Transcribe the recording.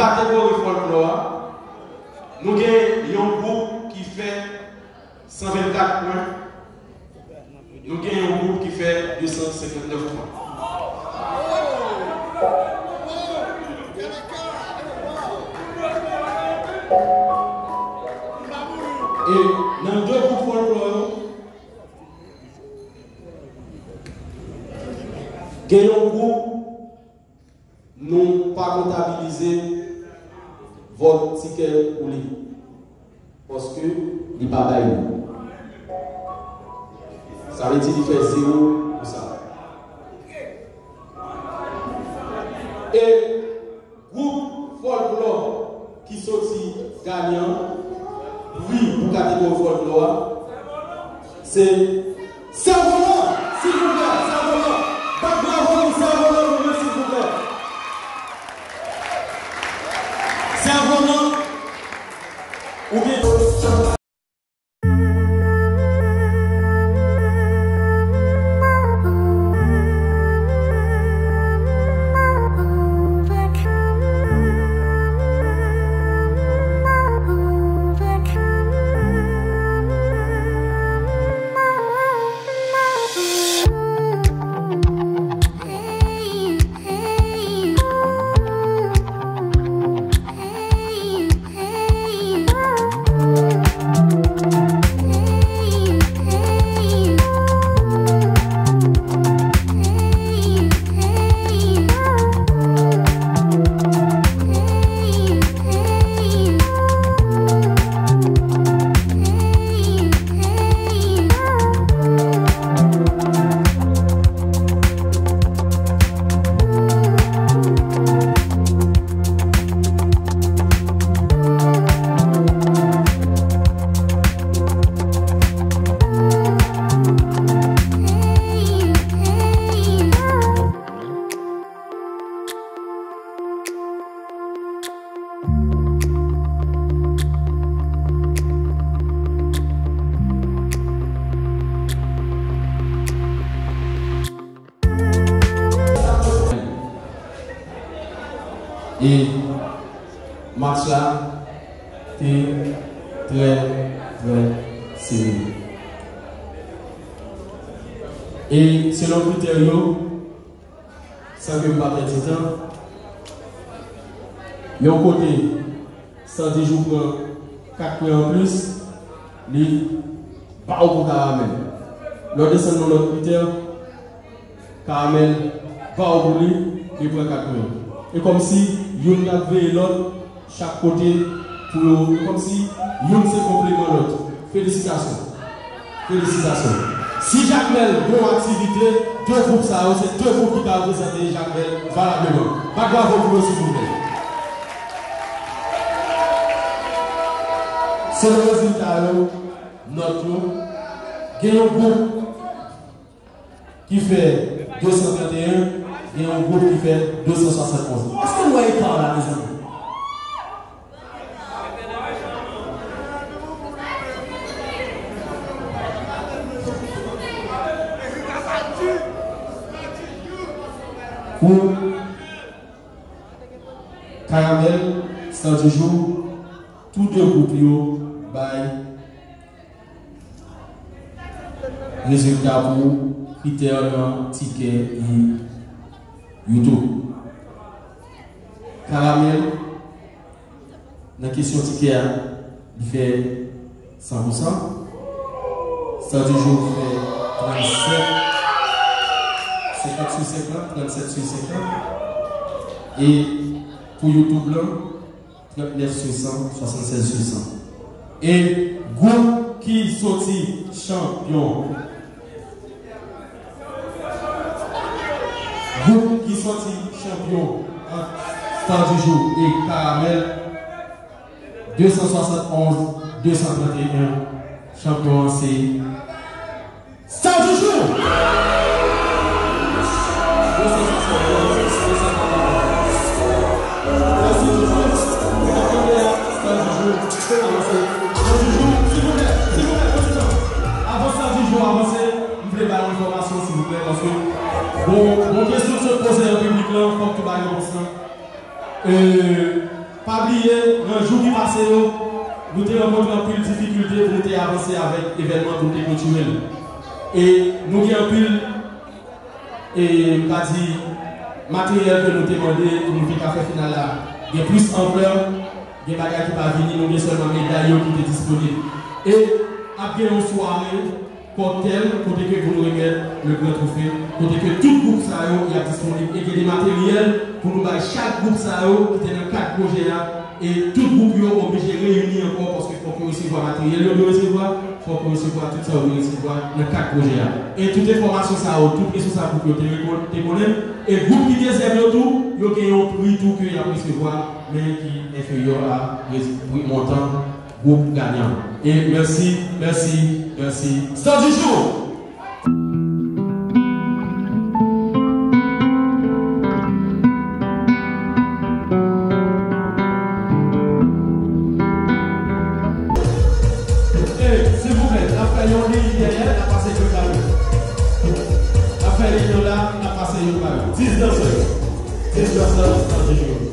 catégorie folklore, nous avons un groupe qui fait 124 points. Nous avons un groupe qui fait 259 points. Et dans deux groupes folklore, il y a un groupe non pas comptabilisé votre ticket pour lui. Parce que il n'est pas baillé. Ça veut dire qu'il fait 0 pour ça. Et groupe folklore qui sortit gagnant, oui, pour catégorie folklore, c'est Cerf-Volant, s'il vous plaît, Cerf-Volant. Bravo, Cerf-Volant, s'il vous plaît. Cerf-Volant, ou bien. Et match là, c'est très serré. Et selon le critère, sans que je ne pas perdre de temps, il y a un côté, 110 jours pour 4 points en plus, il pas au pour Caramel. L'autre descend dans l'autre critère, Caramel va au pour lui, il prend 4 points. Et comme si yon avait l'autre chaque côté pour comme si yon se complément l'autre. Félicitations. Félicitations. Si Jacques Mel bon activité, deux groupes ça, c'est deux groupes qui ont présenté Jacques Mel valablement. Pas grave pour vous s'il vous plaît. C'est le résultat notre il y a un groupe qui fait 231. Et un groupe qui fait 271. Est-ce que vous voyez par la maison? Pour Caramel, c'est du jour, tous deux groupes baillent résultat pour critères dans ticket et YouTube. Caramel, dans la question ticket, il fait 100%. Ça du jour fait 37, 50 sur 50, 37 sur 50. Et pour YouTube, là, 39 sur 100, 76 sur 100. Et groupe qui sortit champion. Groupe qui sortit champion en Star du jour et Caramel 271 231 champion c'est Star du jour. Avant Star du jour, avancez, vous voulez pas l'information s'il vous plaît parce que bon question se poser en public là, faut que tu bailles comme ça. passé, nous avons rencontré un peu de difficultés pour nous avancer avec l'événement pour nous culturel. Et nous avons un peu matériel que nous demandons pour nous faire faire final là. Il y a plus ampleur, il y a des bagages qui vont venir, nous avons seulement médailles qui sont disponibles. Et après une soirée, cocktail, côté que vous nous remettez le grand trophée, côté que tout groupe ça est disponible et qu'il y a des matériels pour nous bailler chaque groupe ça qui est dans 4 projets là. Et tout groupe est obligé de réunir encore parce qu'il faut qu'on recevoir matériel, il faut qu'on recevoir tout ça, on recevoir dans 4 projets là. Et toute information ça, tout les choses ça pour que vous témoignez. Et le groupe qui deuxième tout, il y a un prix tout qu'il y a recevoir, mais qui est inférieur à montant groupe gagnant. Et merci, merci, merci. Star du jour! S'il vous plaît, la faillon ligne derrière, la passé le carré. La faillon là, la passé le carré. 10 danseurs. 10 danseurs, Star du jour.